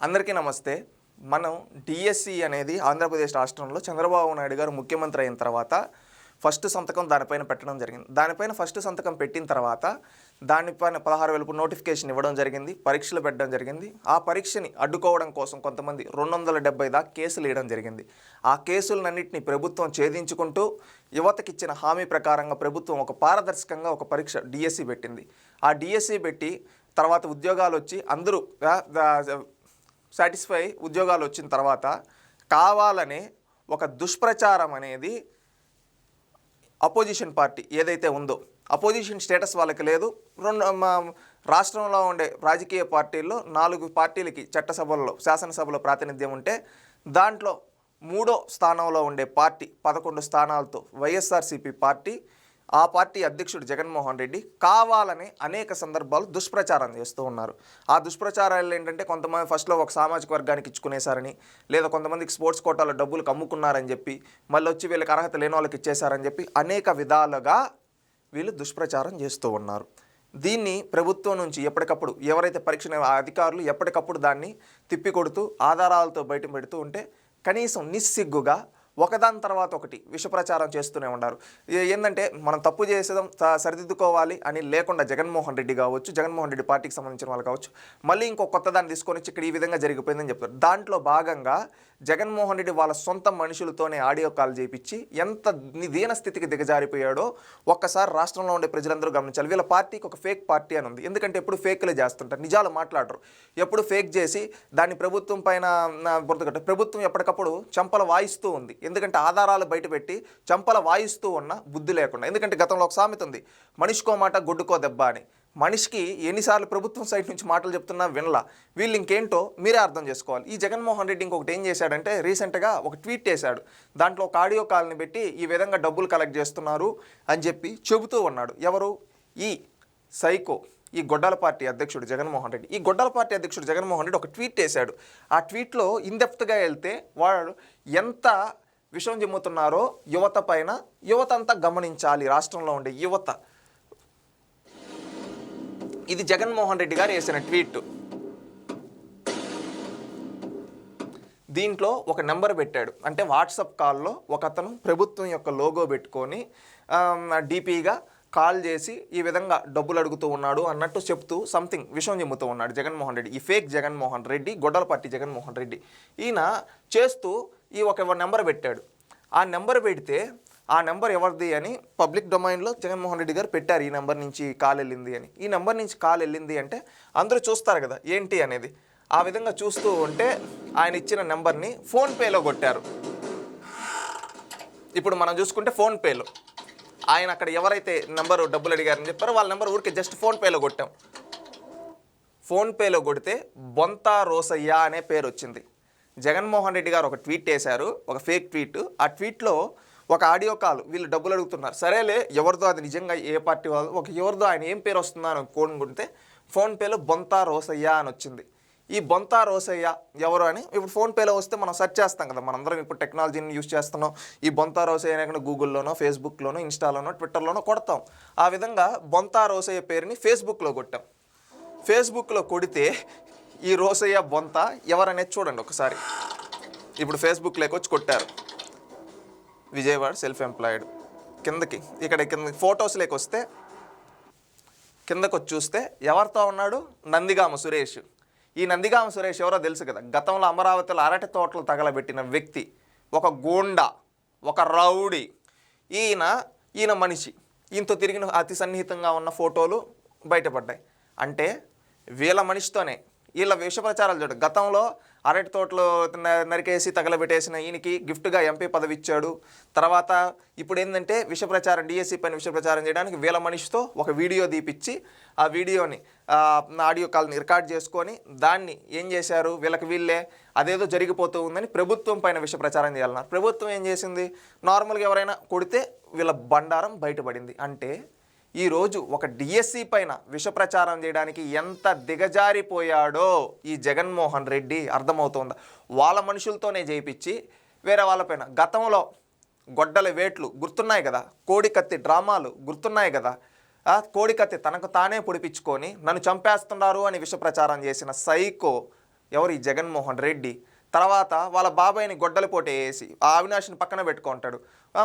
అందరికీ నమస్తే. మనం డిఎస్సి అనేది ఆంధ్రప్రదేశ్ రాష్ట్రంలో చంద్రబాబు నాయుడు గారు ముఖ్యమంత్రి అయిన తర్వాత ఫస్ట్ సంతకం దానిపైన పెట్టడం జరిగింది. దానిపైన ఫస్ట్ సంతకం పెట్టిన తర్వాత దానిపైన 16,000 నోటిఫికేషన్ ఇవ్వడం జరిగింది. పరీక్షలు పెట్టడం జరిగింది. ఆ పరీక్షని అడ్డుకోవడం కోసం కొంతమంది 270 దాకా కేసులు వేయడం జరిగింది. ఆ కేసులన్నింటినీ ప్రభుత్వం ఛేదించుకుంటూ యువతకిచ్చిన హామీ ప్రకారంగా ప్రభుత్వం ఒక పారదర్శకంగా ఒక పరీక్ష డిఎస్సి పెట్టింది. ఆ డిఎస్సి పెట్టి తర్వాత ఉద్యోగాలు వచ్చి అందరూ సాటిస్ఫై ఉద్యోగాలు వచ్చిన తర్వాత కావాలనే ఒక దుష్ప్రచారం అనేది అపోజిషన్ పార్టీ ఏదైతే ఉందో అపోజిషన్ స్టేటస్ వాళ్ళకి లేదు. రాష్ట్రంలో ఉండే రాజకీయ పార్టీల్లో 4 పార్టీలకి చట్టసభల్లో శాసనసభలో ప్రాతినిధ్యం ఉంటే దాంట్లో 3వ స్థానంలో ఉండే పార్టీ 11 స్థానాలతో వైఎస్ఆర్సీపీ పార్టీ, ఆ పార్టీ అధ్యక్షుడు జగన్మోహన్ రెడ్డి కావాలని అనేక సందర్భాలు దుష్ప్రచారం చేస్తూ ఉన్నారు. ఆ దుష్ప్రచారాలు ఏంటంటే కొంతమంది ఫస్ట్లో ఒక సామాజిక వర్గానికి ఇచ్చుకునేశారని, లేదా కొంతమందికి స్పోర్ట్స్ కోటాలో డబ్బులు కమ్ముకున్నారని చెప్పి, మళ్ళీ వచ్చి వీళ్ళకి అర్హత లేని వాళ్ళకి ఇచ్చేశారని చెప్పి అనేక విధాలుగా వీళ్ళు దుష్ప్రచారం చేస్తూ ఉన్నారు. దీన్ని ప్రభుత్వం నుంచి ఎప్పటికప్పుడు ఎవరైతే పరీక్ష అధికారులు ఎప్పటికప్పుడు దాన్ని తిప్పికొడుతూ ఆధారాలతో బయట పెడుతూ ఉంటే కనీసం నిస్సిగ్గుగా ఒకదాని తర్వాత ఒకటి విషప్రచారం చేస్తూనే ఉన్నారు. ఏంటంటే మనం తప్పు చేసేదాం సరిదిద్దుకోవాలి అని లేకుండా జగన్మోహన్ రెడ్డి కావచ్చు, జగన్మోహన్ రెడ్డి పార్టీకి సంబంధించిన వాళ్ళు కావచ్చు, మళ్ళీ ఇంకో కొత్త దాన్ని తీసుకొని వచ్చి ఇక్కడ ఈ విధంగా జరిగిపోయిందని చెప్తారు. దాంట్లో భాగంగా జగన్మోహన్ రెడ్డి వాళ్ళ సొంత మనుషులతోనే ఆడియో కాల్ చేయించి ఎంత దీన స్థితికి దిగజారిపోయాడో ఒక్కసారి రాష్ట్రంలో ఉండే ప్రజలందరూ గమనించాలి. వీళ్ళ పార్టీకి ఒక ఫేక్ పార్టీ అని ఉంది. ఎందుకంటే ఎప్పుడు ఫేక్లే చేస్తుంటారు, నిజాలు మాట్లాడరు. ఎప్పుడు ఫేక్ చేసి దాన్ని ప్రభుత్వం పైన బురదగట్ట ప్రభుత్వం ఎప్పటికప్పుడు చంపల వాయిస్తూ ఉంది. ఎందుకంటే ఆధారాలు బయటపెట్టి చంపల వాయిస్తూ ఉన్న బుద్ధి లేకుండా. ఎందుకంటే గతంలో ఒక సామెత ఉంది, మనిషికో మాట గొడ్డుకో దెబ్బ అని. మనిషికి ఎన్నిసార్లు ప్రభుత్వం సైడ్ నుంచి మాటలు చెప్తున్నా వినలా. వీళ్ళు ఇంకేంటో మీరే అర్థం చేసుకోవాలి. ఈ జగన్మోహన్ రెడ్డి ఇంకొకటి ఏం చేశాడంటే రీసెంట్గా ఒక ట్వీట్ చేశాడు. దాంట్లో ఒక ఆడియో కాల్ని పెట్టి ఈ విధంగా డబ్బులు కలెక్ట్ చేస్తున్నారు అని చెప్పి చెబుతూ ఉన్నాడు. ఎవరు? ఈ సైకో, ఈ గొడ్డల పార్టీ అధ్యక్షుడు జగన్మోహన్ రెడ్డి. ఈ గొడ్డల పార్టీ అధ్యక్షుడు జగన్మోహన్ రెడ్డి ఒక ట్వీట్ చేశాడు. ఆ ట్వీట్లో ఇన్డెప్త్గా వెళ్తే వాడు ఎంత విషయం చెమ్ముతున్నారో యువత పైన, యువత అంతా గమనించాలి. రాష్ట్రంలో ఉండే యువత. ఇది జగన్మోహన్ రెడ్డి గారు వేసిన ట్వీట్. దీంట్లో ఒక నెంబర్ పెట్టాడు. అంటే వాట్సాప్ కాల్లో ఒక అతను ప్రభుత్వం యొక్క లోగో పెట్టుకొని డీపీగా కాల్ చేసి ఈ విధంగా డబ్బులు అడుగుతూ ఉన్నాడు అన్నట్టు చెప్తూ సంథింగ్ విషయం చెబుతూ ఉన్నాడు జగన్మోహన్ రెడ్డి. ఈ ఫేక్ జగన్మోహన్ రెడ్డి, గొడ్డల పార్టీ జగన్మోహన్ రెడ్డి. ఈయన చేస్తూ ఈ ఒక నెంబర్ పెట్టాడు. ఆ నెంబర్ పెడితే ఆ నెంబర్ ఎవరిది అని పబ్లిక్ డొమైన్లో జగన్మోహన్ రెడ్డి గారు పెట్టారు. ఈ నెంబర్ నుంచి కాల్ వెళ్ళింది అని. ఈ నెంబర్ నుంచి కాల్ వెళ్ళింది అంటే అందరూ చూస్తారు కదా ఏంటి అనేది. ఆ విధంగా చూస్తూ ఉంటే ఆయన ఇచ్చిన నెంబర్ని ఫోన్పేలో కొట్టారు. ఇప్పుడు మనం చూసుకుంటే ఫోన్పేలో ఆయన అక్కడ ఎవరైతే నెంబరు డబ్బులు అడిగారని చెప్పారో వాళ్ళ నెంబర్ ఊరికే జస్ట్ ఫోన్పేలో కొట్టాం. ఫోన్పేలో కొడితే బొంతా రోసయ్య అనే పేరు వచ్చింది. జగన్మోహన్ రెడ్డి గారు ఒక ట్వీట్ వేశారు, ఒక ఫేక్ ట్వీట్. ఆ ట్వీట్లో ఒక ఆడియో కాల్ వీళ్ళు డబ్బులు అడుగుతున్నారు. సరేలే ఎవరిదో అది నిజంగా ఏ పార్టీ వాళ్ళు ఒక ఎవరిదో ఆయన ఏం పేరు వస్తుందో అని కోనుకుంటే ఫోన్పేలో బొంతా రోసయ్య అని వచ్చింది. ఈ బొంతా రోసయ్య ఎవరు అని ఇప్పుడు ఫోన్పేలో వస్తే మనం సెర్చ్ చేస్తాం కదా. మనందరం ఇప్పుడు టెక్నాలజీని యూజ్ చేస్తున్నాం. ఈ బొంతా రోసయ్య అనేది గూగుల్లోనో, ఫేస్బుక్లోనో, ఇన్స్టాలోనో, ట్విట్టర్లోనో కొడతాం. ఆ విధంగా బొంతా రోసయ్య పేరుని ఫేస్బుక్లో కొట్టాం. ఫేస్బుక్లో కొడితే ఈ రోసయ్య బొంత ఎవరనేది చూడండి ఒకసారి. ఇప్పుడు ఫేస్బుక్లోకి వచ్చి కొట్టారు విజయవాడ సెల్ఫ్ ఎంప్లాయిడ్. కిందకి కింద ఫొటోస్లోకి వస్తే కిందకు వచ్చి చూస్తే ఎవరితో ఉన్నాడు? నందిగామ సురేష్. ఈ నందిగామ సురేష్ ఎవరో తెలుసు కదా. గతంలో అమరావతిలో అరటి తోటలు తగలబెట్టిన వ్యక్తి, ఒక గూండా, ఒక రౌడీ. ఈయన మనిషి. ఈయనతో తిరిగిన అతి సన్నిహితంగా ఉన్న ఫోటోలు బయటపడ్డాయి. అంటే వీళ్ళ మనిషితోనే వీళ్ళ విషప్రచారాలు చూడ. గతంలో అరటి తోటలు నరికేసి తగలబెట్టేసిన ఈయనకి గిఫ్ట్గా ఎంపీ పదవి ఇచ్చాడు. తర్వాత ఇప్పుడు ఏంటంటే విషప్రచారం, డిఎస్సి పైన విషప్రచారం చేయడానికి వీళ్ళ మనిషితో ఒక వీడియో తీపిచ్చి ఆ వీడియోని ఆడియో కాల్ని రికార్డ్ చేసుకొని దాన్ని ఏం చేశారు, వీళ్ళే అదేదో జరిగిపోతూ ఉందని ప్రభుత్వం పైన విషప్రచారం చేయాలన్నారు. ప్రభుత్వం ఏం చేసింది? నార్మల్గా ఎవరైనా కొడితే వీళ్ళ బండారం బయటపడింది. అంటే ఈరోజు ఒక డిఎస్సి పైన విషప్రచారం చేయడానికి ఎంత దిగజారిపోయాడో ఈ జగన్మోహన్ రెడ్డి అర్థమవుతోందా. వాళ్ళ మనుషులతోనే చేయించి వేరే వాళ్ళపైన గతంలో గొడ్డల వేట్లు గుర్తున్నాయి కదా, కోడికత్తి డ్రామాలు గుర్తున్నాయి కదా. కోడికత్తి తనకు తానే పొడిపించుకొని నన్ను చంపేస్తున్నారు అని విషప్రచారం చేసిన సైకో ఎవరు? ఈ జగన్మోహన్ రెడ్డి. తర్వాత వాళ్ళ బాబాయిని గొడ్డలి పోటీ వేసి ఆ అవినాష్ని పక్కన పెట్టుకుంటాడు.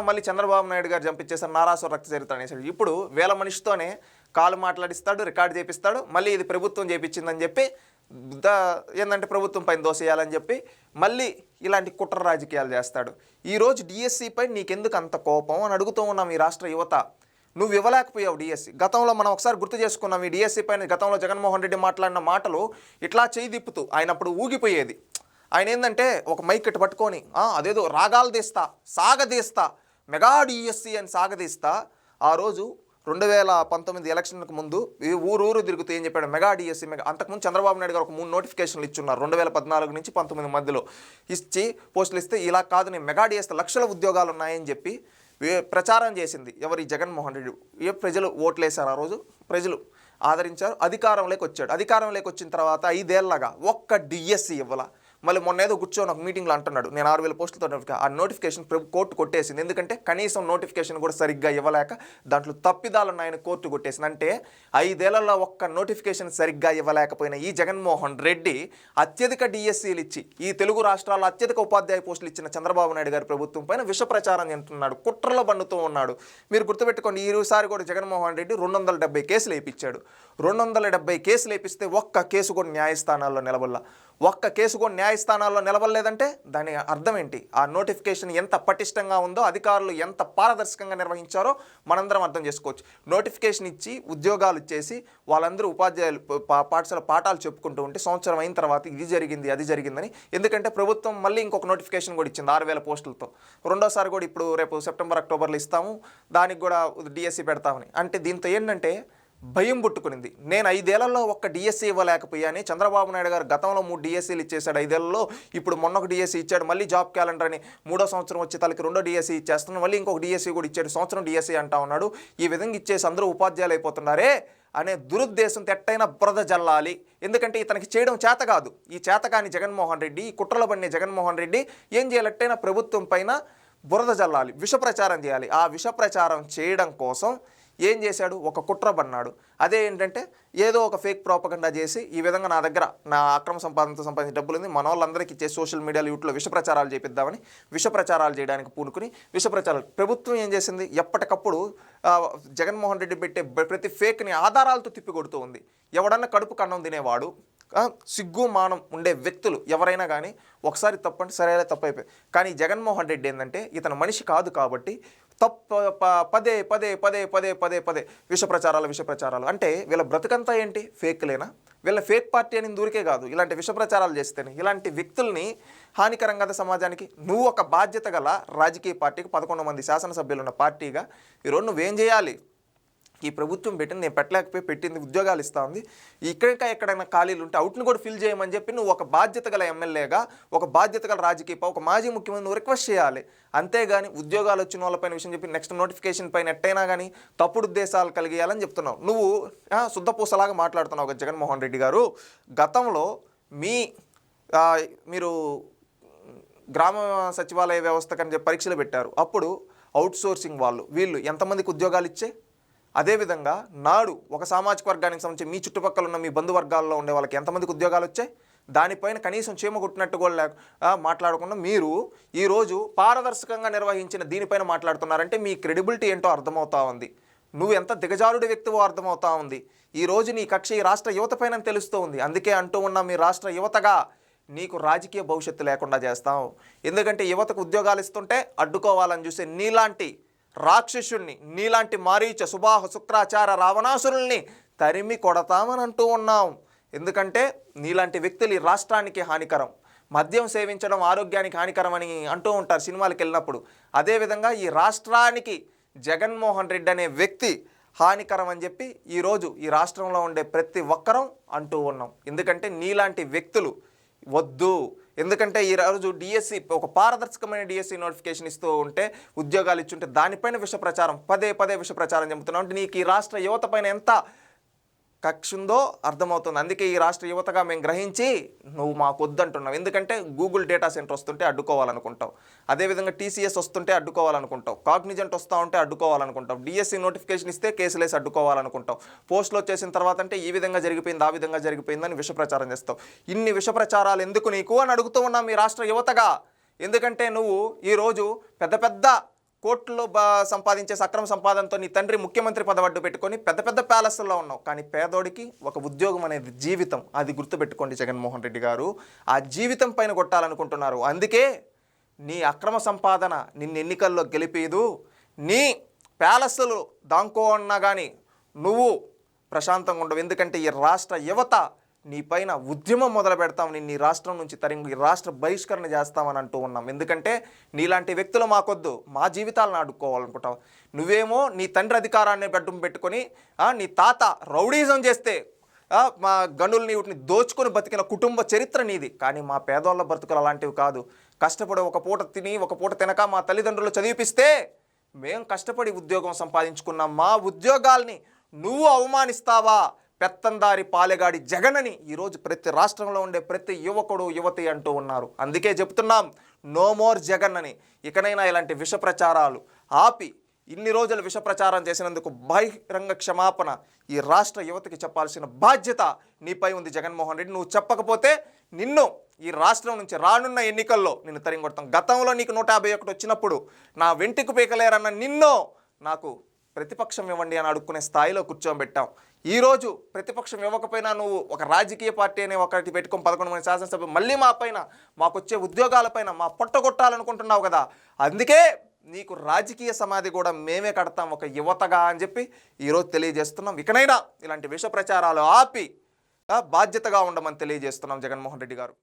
మళ్ళీ చంద్రబాబు నాయుడు గారు చంపించేసారు, నారాసు రక్త చరిత్ర అనేసాడు. ఇప్పుడు వేల మనిషితోనే కాలు మాట్లాడిస్తాడు, రికార్డు చేపిస్తాడు, మళ్ళీ ఇది ప్రభుత్వం చేపించిందని చెప్పి ఏంటంటే ప్రభుత్వం పైన దోసేయాలని చెప్పి మళ్ళీ ఇలాంటి కుట్ర రాజకీయాలు చేస్తాడు. ఈరోజు డిఎస్సిపై నీకెందుకు అంత కోపం అని అడుగుతూ ఉన్నాం ఈ రాష్ట్ర యువత. నువ్వు ఇవ్వలేకపోయావు డిఎస్సి. గతంలో మనం ఒకసారి గుర్తు చేసుకున్నాం ఈ డిఎస్సి పైన గతంలో జగన్మోహన్ రెడ్డి మాట్లాడిన మాటలు ఇట్లా చేయి తిప్పుతూ ఆయన అప్పుడు ఊగిపోయేది. ఆయన ఏంటంటే ఒక మైక్ ఇటు పట్టుకొని అదేదో రాగాలు తీస్తా, సాగదీస్తా, మెగా డిఎస్సి అని సాగదీస్తా. ఆ రోజు 2019 ఎలక్షన్లకు ముందు ఊరు తిరుగుతూ ఏం చెప్పాడు? Mega DSC mega. అంతకుముందు చంద్రబాబు నాయుడు గారు ఒక 3 నోటిఫికేషన్లు ఇచ్చున్నారు 2014 నుంచి 19 మధ్యలో ఇచ్చి పోస్టులు ఇస్తే ఇలా కాదు నేను మెగా డిఎస్సి లక్షల ఉద్యోగాలు ఉన్నాయని చెప్పి ప్రచారం చేసింది ఎవరు? ఈ జగన్మోహన్ రెడ్డి. ప్రజలు ఓట్లేశారు, ఆ రోజు ప్రజలు ఆదరించారు, అధికారంలోకి వచ్చాడు. అధికారంలోకి వచ్చిన తర్వాత 5 ఏళ్ళగా ఒక్క డిఎస్సి ఇవ్వాల. మళ్ళీ మొన్న ఏదో కూర్చొని ఒక మీటింగ్లో అంటున్నాడు నేను 6,000 పోస్టులతో ఆ నోటిఫికేషన్ కోర్టు కొట్టేసింది. ఎందుకంటే కనీసం నోటిఫికేషన్ కూడా సరిగ్గా ఇవ్వలేక దాంట్లో తప్పిదాలు ఉన్నాయని కోర్టు కొట్టేసింది. అంటే 5 ఏళ్లలో ఒక్క నోటిఫికేషన్ సరిగ్గా ఇవ్వలేకపోయిన ఈ జగన్మోహన్ రెడ్డి అత్యధిక డిఎస్సీలు ఇచ్చి ఈ తెలుగు రాష్ట్రాల్లో అత్యధిక ఉపాధ్యాయ పోస్టులు ఇచ్చిన చంద్రబాబు నాయుడు గారి ప్రభుత్వం పైన విష ప్రచారం చేస్తున్నాడు, కుట్రలో బండుతూ ఉన్నాడు. మీరు గుర్తుపెట్టుకోండి, ఈసారి కూడా జగన్మోహన్ రెడ్డి 270 కేసులు వేయించాడు. 270 కేసులు వేపిస్తే ఒక్క కేసు కూడా న్యాయస్థానాల్లో నిలబడలా. ఒక్క కేసు కూడా న్యాయస్థానాల్లో నిలబడలేదంటే దాని అర్థం ఏంటి? ఆ నోటిఫికేషన్ ఎంత పటిష్టంగా ఉందో, అధికారులు ఎంత పారదర్శకంగా నిర్వహించారో మనందరం అర్థం చేసుకోవచ్చు. నోటిఫికేషన్ ఇచ్చి ఉద్యోగాలు ఇచ్చేసి వాళ్ళందరూ ఉపాధ్యాయులు పాఠశాల పాఠాలు చెప్పుకుంటూ ఉంటే సంవత్సరం అయిన తర్వాత ఇది జరిగింది అది జరిగిందని. ఎందుకంటే ప్రభుత్వం మళ్ళీ ఇంకొక నోటిఫికేషన్ కూడా ఇచ్చింది 6,000 పోస్టులతో. రెండోసారి కూడా ఇప్పుడు రేపు సెప్టెంబర్ అక్టోబర్లో ఇస్తాము, దానికి కూడా డిఎస్సి పెడతామని. అంటే దీంతో ఏంటంటే భయం పుట్టుకునింది. నేను 5 ఏళ్లలో ఒక్క డిఎస్సి ఇవ్వలేకపోయాని. చంద్రబాబు నాయుడు గారు గతంలో 3 డిఎస్సీలు ఇచ్చేశాడు 5 ఏళ్లలో. ఇప్పుడు మొన్న ఒక డిఎస్సి ఇచ్చాడు, మళ్ళీ జాబ్ క్యాలెండర్ అని 3వ సంవత్సరం వచ్చే తలకి 2వ డిఎస్సి ఇచ్చేస్తున్నాడు, మళ్ళీ ఇంకొక డిఎస్సి కూడా ఇచ్చాడు, సంవత్సరం డిఎస్సి అంటా ఉన్నాడు. ఈ విధంగా ఇచ్చేసి అందరూ ఉపాధ్యాయులు అయిపోతున్నారే అనే దురుద్దేశంతో ఎట్టయినా బురద జల్లాలి. ఎందుకంటే ఇతనికి చేయడం చేత కాదు. ఈ చేతకాని జగన్మోహన్ రెడ్డి, ఈ కుట్రలో పడిన జగన్మోహన్ రెడ్డి ఏం చేయాలట్టయినా ప్రభుత్వం పైన బురద జల్లాలి, విష ప్రచారం చేయాలి. ఆ విష ప్రచారం చేయడం కోసం ఏం చేశాడు? ఒక కుట్ర పన్నాడు. అదే ఏంటంటే ఏదో ఒక ఫేక్ ప్రోపగండా చేసి ఈ విధంగా నా దగ్గర నా అక్రమ సంపాదనతో సంపాదించిన డబ్బులు ఉంది, మన వాళ్ళందరికీ ఇచ్చే సోషల్ మీడియాలో యూట్యూబ్లో విష ప్రచారాలు చేపిద్దామని విష ప్రచారాలు చేయడానికి పూనుకుని విష ప్రచారాలు. ప్రభుత్వం ఏం చేసింది? ఎప్పటికప్పుడు జగన్మోహన్ రెడ్డి పెట్టే ప్రతి ఫేక్ని ఆధారాలతో తిప్పికొడుతూ ఉంది. ఎవడన్నా కడుపు కన్నం తినేవాడు, సిగ్గు మానం ఉండే వ్యక్తులు ఎవరైనా కానీ ఒకసారి తప్పంటే సరైన తప్పు అయిపోయి. కానీ జగన్మోహన్ రెడ్డి ఏంటంటే ఇతను మనిషి కాదు కాబట్టి పదే పదే పదే పదే పదే పదే విష ప్రచారాలు. అంటే వీళ్ళ బ్రతుకంతా ఏంటి? ఫేక్లేనా? వీళ్ళ ఫేక్ పార్టీ అని దూరికే కాదు, ఇలాంటి విష ప్రచారాలు చేస్తేనే ఇలాంటి వ్యక్తుల్ని హానికరం కదా సమాజానికి. నువ్వు ఒక బాధ్యత గల రాజకీయ పార్టీకి 11 మంది శాసనసభ్యులు ఉన్న పార్టీగా ఈరోజు నువ్వేం చేయాలి? ఈ ప్రభుత్వం పెట్టింది నేను పెట్టలేకపోయి పెట్టింది ఉద్యోగాలు ఇస్తూ ఉంది, ఎక్కడైనా ఖాళీలు ఉంటే అవుట్ని కూడా ఫిల్ చేయమని చెప్పి నువ్వు ఒక బాధ్యత గల ఎమ్మెల్యేగా, ఒక బాధ్యత గల రాజకీయ ఒక మాజీ ముఖ్యమంత్రి నువ్వు రిక్వెస్ట్ చేయాలి. అంతేగాని ఉద్యోగాలు వచ్చిన వాళ్ళపైన విషయం చెప్పి నెక్స్ట్ నోటిఫికేషన్ పైన ఎట్టయినా కానీ తప్పుడు ఉద్దేశాలు కలిగేయాలని చెప్తున్నావు. నువ్వు శుద్ధపూసలాగా మాట్లాడుతున్నావు కదా జగన్మోహన్ రెడ్డి గారు. గతంలో మీరు గ్రామ సచివాలయ వ్యవస్థ కని చెప్పి పరీక్షలు పెట్టారు. అప్పుడు అవుట్సోర్సింగ్ వీళ్ళు ఎంతమందికి ఉద్యోగాలు ఇచ్చే? అదేవిధంగా నాడు ఒక సామాజిక వర్గానికి సంబంధించి మీ చుట్టుపక్కల ఉన్న మీ బంధువర్గాల్లో ఉండే వాళ్ళకి ఎంతమందికి ఉద్యోగాలు వచ్చాయి? దానిపైన కనీసం చీమ కొట్టినట్టు కూడా మాట్లాడకుండా మీరు ఈరోజు పారదర్శకంగా నిర్వహించిన దీనిపైన మాట్లాడుతున్నారంటే మీ క్రెడిబిలిటీ ఏంటో అర్థమవుతా ఉంది. నువ్వు ఎంత దిగజారుడి వ్యక్తివో అర్థమవుతా ఉంది. ఈరోజు నీ కక్ష ఈ రాష్ట్ర యువత పైన తెలుస్తూ ఉంది. అందుకే అంటూ ఉన్న మీ రాష్ట్ర యువతగా నీకు రాజకీయ భవిష్యత్తు లేకుండా చేస్తాం. ఎందుకంటే యువతకు ఉద్యోగాలు ఇస్తుంటే అడ్డుకోవాలని చూసే నీలాంటి రాక్షసుణ్ణి, నీలాంటి మారీచ సుబాహ శుక్రాచార రావణాసురుల్ని తరిమి కొడతామని అంటూ ఉన్నాం. ఎందుకంటే నీలాంటి వ్యక్తులు ఈ రాష్ట్రానికి హానికరం. మద్యం సేవించడం ఆరోగ్యానికి హానికరం అని అంటూ ఉంటారు సినిమాలకు వెళ్ళినప్పుడు. అదేవిధంగా ఈ రాష్ట్రానికి జగన్మోహన్ రెడ్డి అనే వ్యక్తి హానికరం అని చెప్పి ఈరోజు ఈ రాష్ట్రంలో ఉండే ప్రతి ఒక్కరం అంటూ ఉన్నాం. ఎందుకంటే నీలాంటి వ్యక్తులు వద్దు. ఎందుకంటే ఈరోజు డిఎస్సి ఒక పారదర్శకమైన డిఎస్సి నోటిఫికేషన్ ఇస్తూ ఉంటే ఉద్యోగాలు ఇచ్చుంటే దానిపైన విష ప్రచారం పదే పదే విష ప్రచారం చెబుతున్నాం. అంటే నీకు ఈ రాష్ట్ర యువత పైన ఎంత కక్ష ఉందో అర్థమవుతుంది. అందుకే ఈ రాష్ట్ర యువతగా మేము గ్రహించి నువ్వు మాకు వద్దంటున్నావు. ఎందుకంటే గూగుల్ డేటా సెంటర్ వస్తుంటే అడ్డుకోవాలనుకుంటావు, అదేవిధంగా టీసీఎస్ వస్తుంటే అడ్డుకోవాలనుకుంటావు, కాగ్నిజెంట్ వస్తూ ఉంటే అడ్డుకోవాలనుకుంటావు, డిఎస్సి నోటిఫికేషన్ ఇస్తే కేసులేసి అడ్డుకోవాలనుకుంటావు, పోస్టులు వచ్చేసిన తర్వాత అంటే ఈ విధంగా జరిగిపోయింది ఆ విధంగా జరిగిపోయిందని విష ప్రచారం చేస్తావు. ఇన్ని విష ప్రచారాలు ఎందుకు నీకు అని అడుగుతూ ఉన్నాం మీ రాష్ట్ర యువతగా. ఎందుకంటే నువ్వు ఈరోజు పెద్ద పెద్ద కోర్టులో సంపాదించే సక్రమ సంపాదనతో నీ తండ్రి ముఖ్యమంత్రి పదవడ్డు పెట్టుకొని పెద్ద పెద్ద ప్యాలెస్లో ఉన్నావు. కానీ పేదోడికి ఒక ఉద్యోగం అనేది జీవితం, అది గుర్తుపెట్టుకోండి జగన్మోహన్ రెడ్డి గారు. ఆ జీవితం పైన కొట్టాలనుకుంటున్నారు. అందుకే నీ అక్రమ సంపాదన నిన్ను ఎన్నికల్లో గెలిపేదు. నీ ప్యాలెస్లు దాంకో అన్నా కానీ నువ్వు ప్రశాంతంగా ఉండవు. ఎందుకంటే ఈ రాష్ట్ర యువత నీ పైన ఉద్యమం మొదలు పెడతాం, నేను నీ రాష్ట్రం నుంచి తరిగి రాష్ట్ర బహిష్కరణ చేస్తామని అంటూ ఉన్నాం. ఎందుకంటే నీలాంటి వ్యక్తులు మాకొద్దు, మా జీవితాలను అడ్డుకోవాలనుకుంటావు. నువ్వేమో నీ తండ్రి అధికారాన్ని గడ్డం పెట్టుకొని నీ తాత రౌడీజం చేస్తే మా గనుల్ని వీటిని దోచుకొని బతికిన కుటుంబ చరిత్ర నీది. కానీ మా పేదోళ్ళ బ్రతుకులు అలాంటివి కాదు. కష్టపడి ఒక పూట తిని ఒక పూట తినక మా తల్లిదండ్రులు చదివిపిస్తే మేము కష్టపడి ఉద్యోగం సంపాదించుకున్నాం. మా ఉద్యోగాల్ని నువ్వు అవమానిస్తావా? పెత్తందారి పాలెగాడి జగనని ఈరోజు ప్రతి రాష్ట్రంలో ఉండే ప్రతి యువకుడు యువతి అంటూ ఉన్నారు. అందుకే చెప్తున్నాం, నో మోర్ జగన్ అని. ఇకనైనా ఇలాంటి విష ప్రచారాలు ఆపి, ఇన్ని రోజులు విష ప్రచారం చేసినందుకు బహిరంగ క్షమాపణ ఈ రాష్ట్ర యువతకి చెప్పాల్సిన బాధ్యత నీపై ఉంది జగన్మోహన్ రెడ్డి. నువ్వు చెప్పకపోతే నిన్ను ఈ రాష్ట్రం నుంచి రానున్న ఎన్నికల్లో నిన్ను తరిమి కొడతాం. గతంలో నీకు 151 వచ్చినప్పుడు నా వెంటికి పీకలేరన్న నిన్ను నాకు ప్రతిపక్షం ఇవ్వండి అని అడుక్కునే స్థాయిలో కూర్చోబెట్టాం. ఈరోజు ప్రతిపక్షం ఇవ్వకపోయినా నువ్వు ఒక రాజకీయ పార్టీ అనే ఒకటి పెట్టుకొని 11 మంది శాసనసభ్యులు మళ్ళీ మా పైన మాకొచ్చే ఉద్యోగాలపైన మా పొట్టగొట్టాలనుకుంటున్నావు కదా. అందుకే నీకు రాజకీయ సమాధి కూడా మేమే కడతాం ఒక యువతగా అని చెప్పి ఈరోజు తెలియజేస్తున్నాం. ఇకనైనా ఇలాంటి విష ప్రచారాలు ఆపి బాధ్యతగా ఉండమని తెలియజేస్తున్నాం జగన్మోహన్ రెడ్డి గారు.